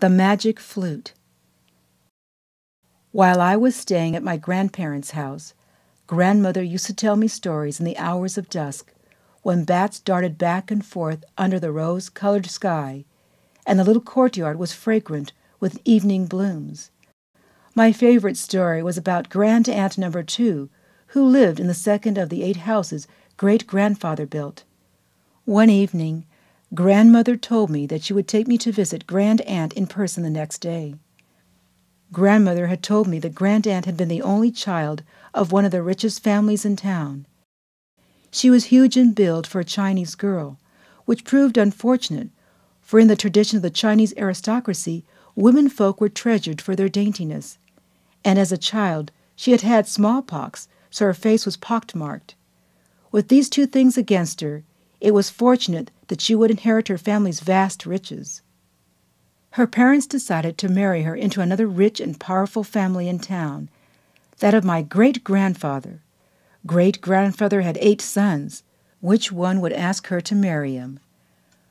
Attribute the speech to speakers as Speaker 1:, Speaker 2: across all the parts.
Speaker 1: The Magic Flute. While I was staying at my grandparents' house, grandmother used to tell me stories in the hours of dusk, when bats darted back and forth under the rose-colored sky, and the little courtyard was fragrant with evening blooms. My favorite story was about Grand-Aunt Number 2, who lived in the second of the 8 houses great-grandfather built. One evening, grandmother told me that she would take me to visit Grand-Aunt in person the next day. Grandmother had told me that Grand-Aunt had been the only child of one of the richest families in town. She was huge in build for a Chinese girl, which proved unfortunate, for in the tradition of the Chinese aristocracy, women folk were treasured for their daintiness, and as a child she had had smallpox, so her face was pockmarked. With these 2 things against her, it was fortunate that she would inherit her family's vast riches. Her parents decided to marry her into another rich and powerful family in town, that of my great-grandfather. Great-grandfather had 8 sons. Which one would ask her to marry him?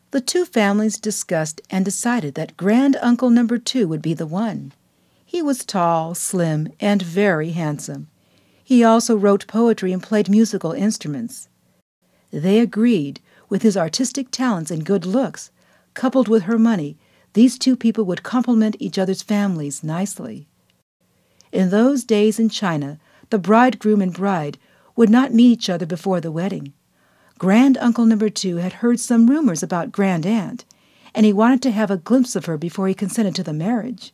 Speaker 1: The 2 families discussed and decided that Grand-Uncle Number 2 would be the one. He was tall, slim, and very handsome. He also wrote poetry and played musical instruments. They agreed, with his artistic talents and good looks, coupled with her money, these 2 people would complement each other's families nicely. In those days in China, the bridegroom and bride would not meet each other before the wedding. Grand-Uncle Number 2 had heard some rumors about Grand-Aunt, and he wanted to have a glimpse of her before he consented to the marriage.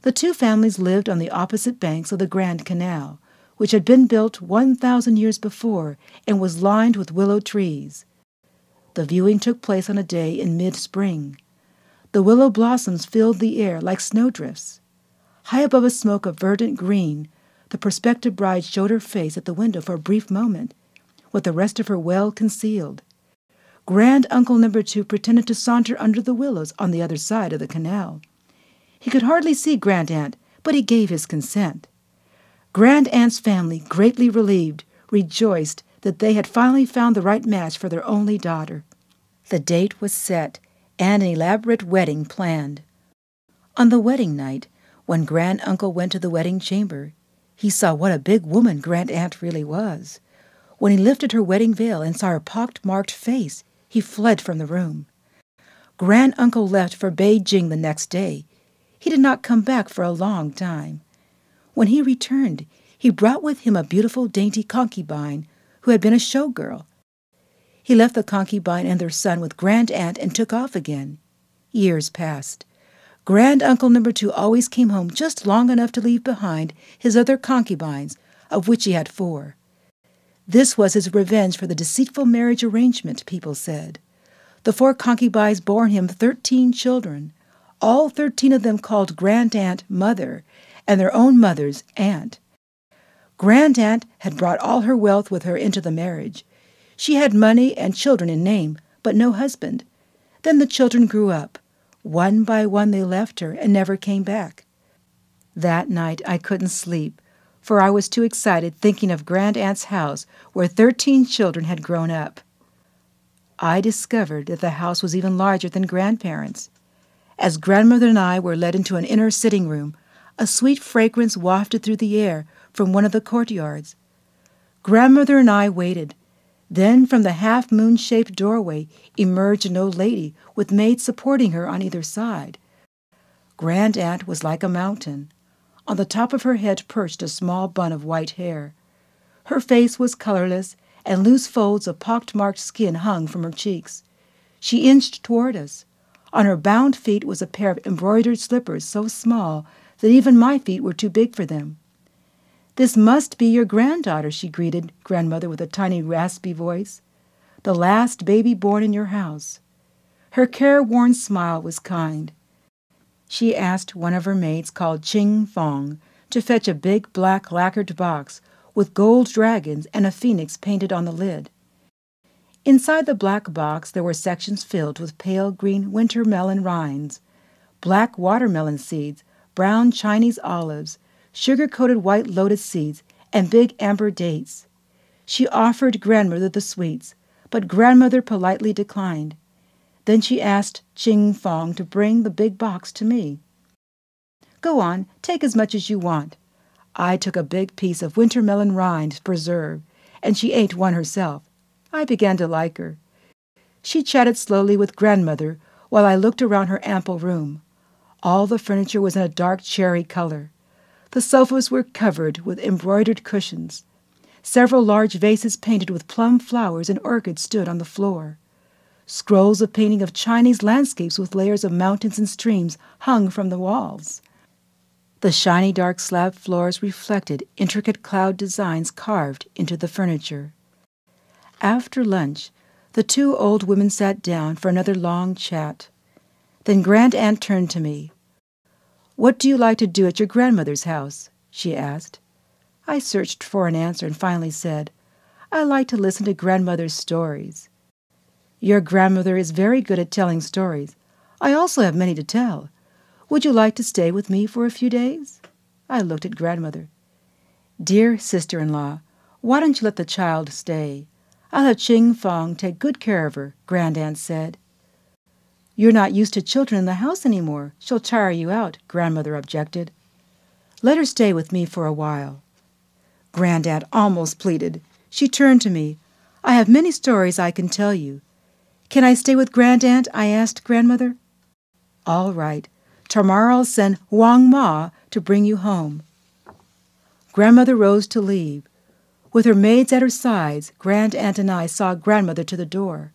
Speaker 1: The 2 families lived on the opposite banks of the Grand Canal, which had been built 1,000 years before and was lined with willow trees. The viewing took place on a day in mid-spring. The willow blossoms filled the air like snowdrifts. High above a smoke of verdant green, the prospective bride showed her face at the window for a brief moment, with the rest of her well concealed. Grand-Uncle Number 2 pretended to saunter under the willows on the other side of the canal. He could hardly see Grand-Aunt, but he gave his consent. Grand-Aunt's family, greatly relieved, rejoiced that they had finally found the right match for their only daughter. The date was set, and an elaborate wedding planned. On the wedding night, when Grand-Uncle went to the wedding chamber, he saw what a big woman Grand-Aunt really was. When he lifted her wedding veil and saw her pock-marked face, he fled from the room. Grand-Uncle left for Beijing the next day. He did not come back for a long time. When he returned, he brought with him a beautiful, dainty concubine who had been a showgirl. He left the concubine and their son with Grand-Aunt and took off again. Years passed. Grand-Uncle Number 2 always came home just long enough to leave behind his other concubines, of which he had 4. This was his revenge for the deceitful marriage arrangement, people said. The 4 concubines bore him 13 children, all 13 of them called Grand-Aunt Mother, and their own mother's aunt. Grand-Aunt had brought all her wealth with her into the marriage. She had money and children in name, but no husband. Then the children grew up. One by one they left her and never came back. That night I couldn't sleep, for I was too excited thinking of Grand-Aunt's house where 13 children had grown up. I discovered that the house was even larger than grandparents'. As grandmother and I were led into an inner sitting room, a sweet fragrance wafted through the air from one of the courtyards. Grandmother and I waited. Then from the half-moon-shaped doorway emerged an old lady with maids supporting her on either side. Grand-Aunt was like a mountain. On the top of her head perched a small bun of white hair. Her face was colorless, and loose folds of pock-marked skin hung from her cheeks. She inched toward us. On her bound feet was a pair of embroidered slippers so small that even my feet were too big for them. "This must be your granddaughter," she greeted grandmother with a tiny raspy voice. "The last baby born in your house." Her careworn smile was kind. She asked one of her maids called Ching Fong to fetch a big black lacquered box with gold dragons and a phoenix painted on the lid. Inside the black box there were sections filled with pale green winter melon rinds, black watermelon seeds, brown Chinese olives, sugar-coated white lotus seeds, and big amber dates. She offered grandmother the sweets, but grandmother politely declined. Then she asked Ching Fong to bring the big box to me. "Go on, take as much as you want." I took a big piece of winter melon rind preserve, and she ate one herself. I began to like her. She chatted slowly with grandmother while I looked around her ample room. All the furniture was in a dark cherry color. The sofas were covered with embroidered cushions. Several large vases painted with plum flowers and orchids stood on the floor. Scrolls of painting of Chinese landscapes with layers of mountains and streams hung from the walls. The shiny dark slab floors reflected intricate cloud designs carved into the furniture. After lunch, the two old women sat down for another long chat. Then Grand-Aunt turned to me. "What do you like to do at your grandmother's house?" she asked. I searched for an answer and finally said, "I like to listen to grandmother's stories." "Your grandmother is very good at telling stories. I also have many to tell. Would you like to stay with me for a few days?" I looked at grandmother. "Dear sister-in-law, why don't you let the child stay? I'll have Ching Fong take good care of her," Grand-Aunt said. "You're not used to children in the house any more. She'll tire you out," grandmother objected. "Let her stay with me for a while." Grand-Aunt almost pleaded. She turned to me. "I have many stories I can tell you." "Can I stay with Grand-Aunt?" I asked grandmother. "All right. Tomorrow I'll send Wang-Ma to bring you home." Grandmother rose to leave. With her maids at her sides, Grand-Aunt and I saw grandmother to the door.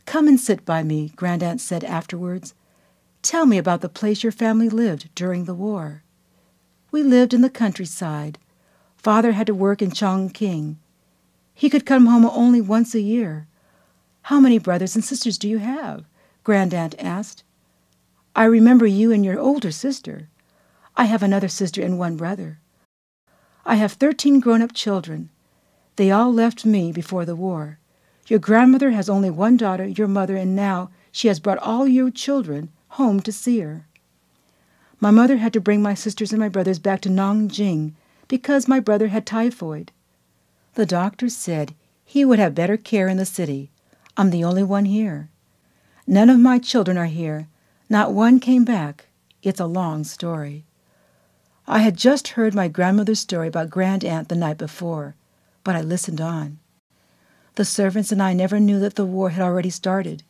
Speaker 1: "Come and sit by me," Grand-Aunt said afterwards. "Tell me about the place your family lived during the war." "We lived in the countryside. Father had to work in Chongqing. He could come home only once a year." "How many brothers and sisters do you have?" Grand-Aunt asked. "I remember you and your older sister. I have another sister and one brother. I have 13 grown-up children. They all left me before the war. Your grandmother has only one daughter, your mother, and now she has brought all your children home to see her. My mother had to bring my sisters and my brothers back to Nanjing because my brother had typhoid. The doctor said he would have better care in the city. I'm the only one here. None of my children are here. Not one came back. It's a long story." I had just heard my grandmother's story about Grand-Aunt the night before, but I listened on. The servants and I never knew that the war had already started.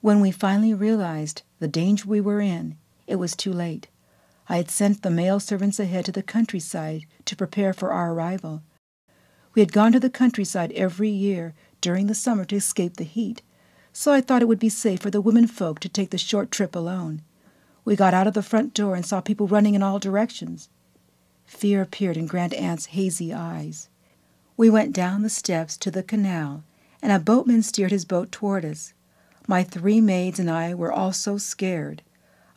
Speaker 1: When we finally realized the danger we were in, it was too late. I had sent the male servants ahead to the countryside to prepare for our arrival. We had gone to the countryside every year during the summer to escape the heat, so I thought it would be safe for the women folk to take the short trip alone. We got out of the front door and saw people running in all directions. Fear appeared in Grand-Aunt's hazy eyes. We went down the steps to the canal, and a boatman steered his boat toward us. My 3 maids and I were all so scared.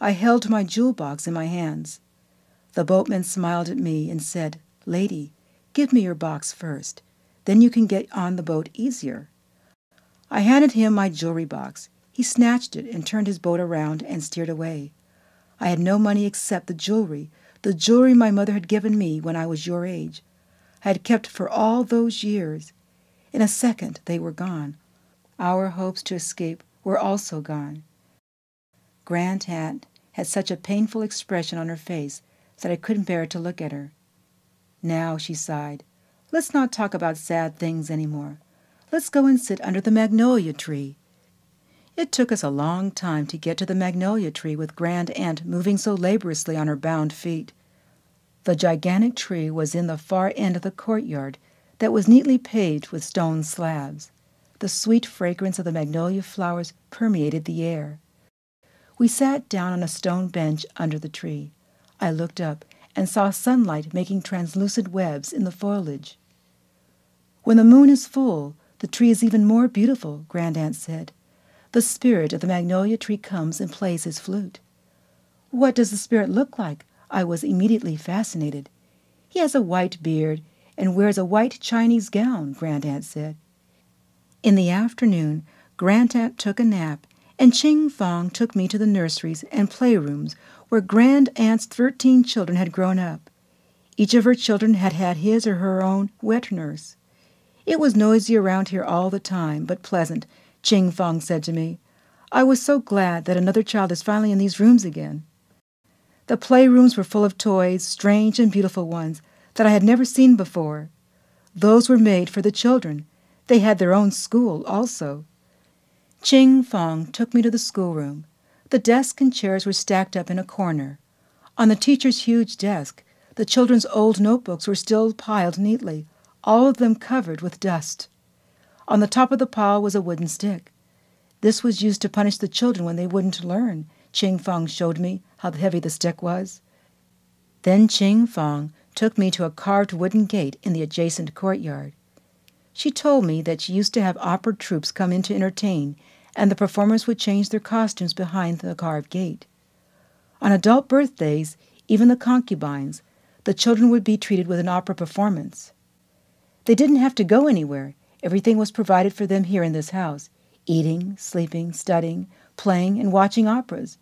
Speaker 1: I held my jewel box in my hands. The boatman smiled at me and said, "Lady, give me your box first. Then you can get on the boat easier." I handed him my jewelry box. He snatched it and turned his boat around and steered away. I had no money except the jewelry my mother had given me when I was your age. I had kept for all those years. In a second they were gone. Our hopes to escape were also gone. Grand-Aunt had such a painful expression on her face that I couldn't bear to look at her. "Now," she sighed, "let's not talk about sad things any more. Let's go and sit under the magnolia tree." It took us a long time to get to the magnolia tree with Grand-Aunt moving so laboriously on her bound feet. The gigantic tree was in the far end of the courtyard that was neatly paved with stone slabs. The sweet fragrance of the magnolia flowers permeated the air. We sat down on a stone bench under the tree. I looked up and saw sunlight making translucent webs in the foliage. "When the moon is full, the tree is even more beautiful," Grand-Aunt said. "The spirit of the magnolia tree comes and plays his flute." "What does the spirit look like?" I was immediately fascinated. "He has a white beard and wears a white Chinese gown," Grand-Aunt said. In the afternoon, Grand-Aunt took a nap, and Ching Fong took me to the nurseries and playrooms where Grand-Aunt's 13 children had grown up. Each of her children had had his or her own wet nurse. "It was noisy around here all the time, but pleasant," Ching Fong said to me. I was so glad that another child is finally in these rooms again. The playrooms were full of toys, strange and beautiful ones, that I had never seen before. Those were made for the children. They had their own school also. Ching Fong took me to the schoolroom. The desks and chairs were stacked up in a corner. On the teacher's huge desk, the children's old notebooks were still piled neatly, all of them covered with dust. On the top of the pile was a wooden stick. This was used to punish the children when they wouldn't learn. Ching Fong showed me how heavy the stick was. Then Ching Fong took me to a carved wooden gate in the adjacent courtyard. She told me that she used to have opera troupes come in to entertain, and the performers would change their costumes behind the carved gate. On adult birthdays, even the concubines, the children would be treated with an opera performance. They didn't have to go anywhere. Everything was provided for them here in this house, eating, sleeping, studying, playing, and watching operas.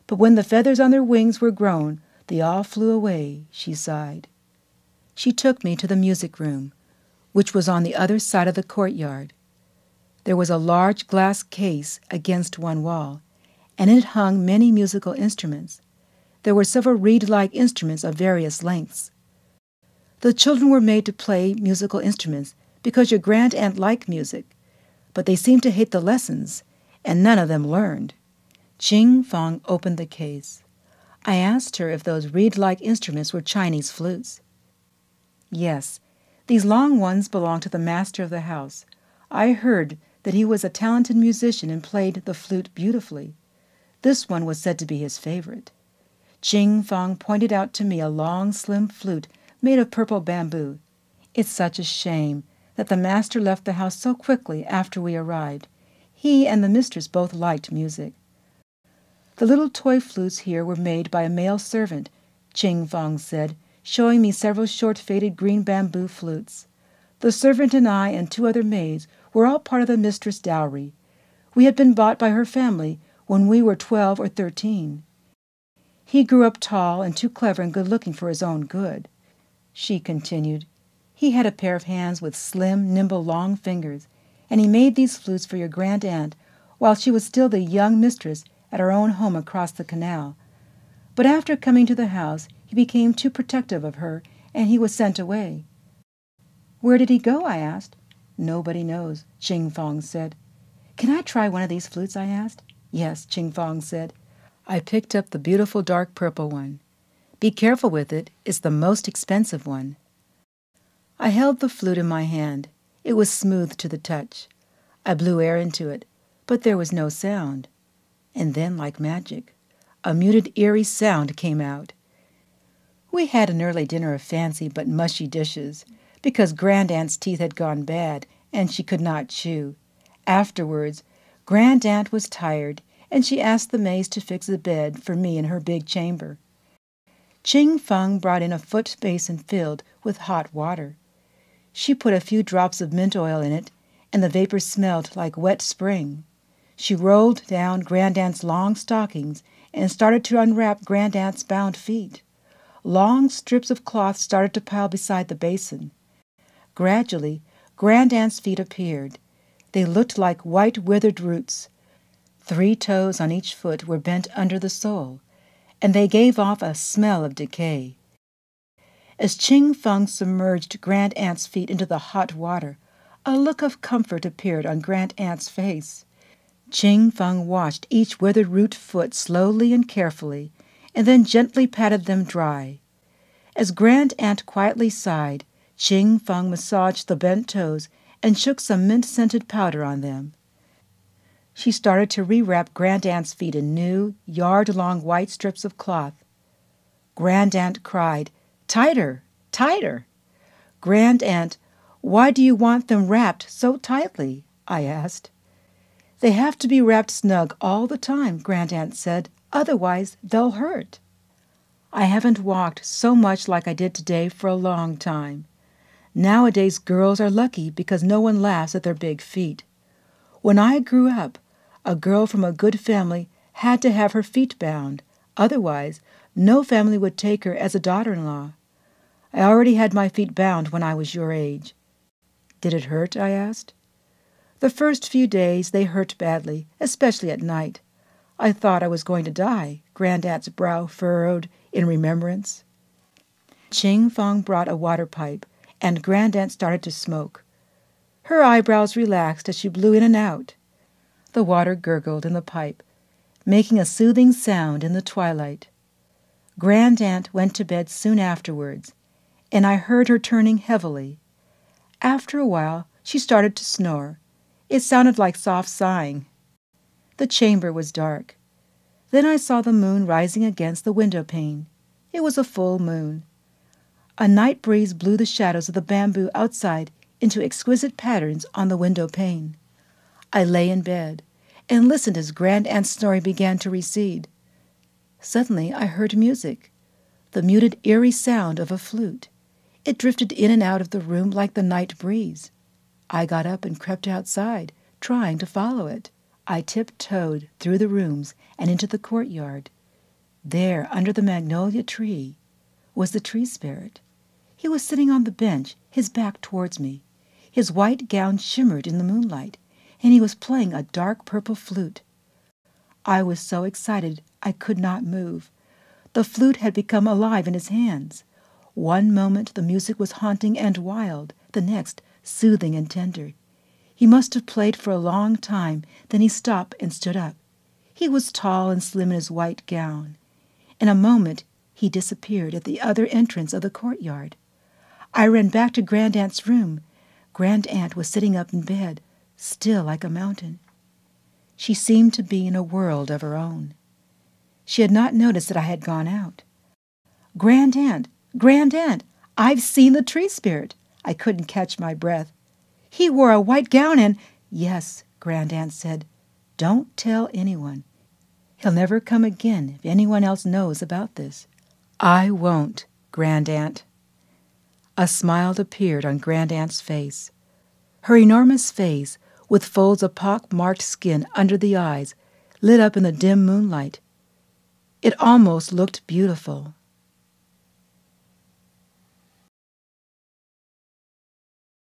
Speaker 1: But when the feathers on their wings were grown, they all flew away, she sighed. She took me to the music room, which was on the other side of the courtyard. There was a large glass case against one wall, and in it hung many musical instruments. There were several reed-like instruments of various lengths. The children were made to play musical instruments because your grand-aunt liked music, but they seemed to hate the lessons, and none of them learned. Ching Fong opened the case. I asked her if those reed-like instruments were Chinese flutes. Yes, these long ones belonged to the master of the house. I heard that he was a talented musician and played the flute beautifully. This one was said to be his favorite. Ching Fong pointed out to me a long, slim flute made of purple bamboo. It's such a shame that the master left the house so quickly after we arrived. He and the mistress both liked music. The little toy flutes here were made by a male servant, Ching Fong said, showing me several short faded green bamboo flutes. The servant and I and 2 other maids were all part of the mistress' dowry. We had been bought by her family when we were 12 or 13. He grew up tall and too clever and good-looking for his own good, she continued. He had a pair of hands with slim, nimble, long fingers, and he made these flutes for your grand-aunt while she was still the young mistress at our own home across the canal. But after coming to the house, he became too protective of her, and he was sent away. Where did he go? I asked. Nobody knows, Ching Fong said. Can I try one of these flutes? I asked. Yes, Ching Fong said. I picked up the beautiful dark purple one. Be careful with it. It's the most expensive one. I held the flute in my hand. It was smooth to the touch. I blew air into it, but there was no sound. And then, like magic, a muted, eerie sound came out. We had an early dinner of fancy but mushy dishes, because Grand-Aunt's teeth had gone bad, and she could not chew. Afterwards, Grand-Aunt was tired, and she asked the maids to fix a bed for me in her big chamber. Ching Fong brought in a foot basin filled with hot water. She put a few drops of mint oil in it, and the vapor smelled like wet spring. She rolled down Grand-Aunt's long stockings and started to unwrap Grand-Aunt's bound feet. Long strips of cloth started to pile beside the basin. Gradually, Grand-Aunt's feet appeared. They looked like white withered roots. 3 toes on each foot were bent under the sole, and they gave off a smell of decay. As Ching Fong submerged Grand-Aunt's feet into the hot water, a look of comfort appeared on Grand-Aunt's face. Ching Fong washed each withered root foot slowly and carefully, and then gently patted them dry. As Grand-Aunt quietly sighed, Ching Fong massaged the bent toes and shook some mint-scented powder on them. She started to rewrap Grand-Aunt's feet in new, yard-long white strips of cloth. Grand-Aunt cried, "Tighter, tighter!" "Grand-Aunt, why do you want them wrapped so tightly?" I asked. "They have to be wrapped snug all the time," Grand-Aunt said. "Otherwise, they'll hurt." I haven't walked so much like I did today for a long time. Nowadays, girls are lucky because no one laughs at their big feet. When I grew up, a girl from a good family had to have her feet bound. Otherwise, no family would take her as a daughter-in-law. I already had my feet bound when I was your age. "Did it hurt?" I asked. The first few days they hurt badly, especially at night. I thought I was going to die. Grandaunt's brow furrowed in remembrance. Ching Fong brought a water pipe, and Grandaunt started to smoke. Her eyebrows relaxed as she blew in and out. The water gurgled in the pipe, making a soothing sound in the twilight. Grandaunt went to bed soon afterwards, and I heard her turning heavily. After a while, she started to snore. It sounded like soft sighing. The chamber was dark. Then I saw the moon rising against the window pane. It was a full moon. A night breeze blew the shadows of the bamboo outside into exquisite patterns on the window pane. I lay in bed and listened as Grandaunt's snoring began to recede. Suddenly I heard music, the muted, eerie sound of a flute. It drifted in and out of the room like the night breeze. I got up and crept outside, trying to follow it. I tiptoed through the rooms and into the courtyard. There, under the magnolia tree, was the tree spirit. He was sitting on the bench, his back towards me. His white gown shimmered in the moonlight, and he was playing a dark purple flute. I was so excited I could not move. The flute had become alive in his hands. One moment the music was haunting and wild, the next soothing and tender. He must have played for a long time, then he stopped and stood up. He was tall and slim in his white gown. In a moment he disappeared at the other entrance of the courtyard. I ran back to Grandaunt's room. Grandaunt was sitting up in bed, still like a mountain. She seemed to be in a world of her own. She had not noticed that I had gone out. "Grandaunt, Grandaunt, I've seen the tree spirit." I couldn't catch my breath. "He wore a white gown and—" "Yes," Grandaunt said. "Don't tell anyone. He'll never come again if anyone else knows about this." "I won't, Grandaunt." A smile appeared on Grandaunt's face. Her enormous face, with folds of pock-marked skin under the eyes, lit up in the dim moonlight. It almost looked beautiful.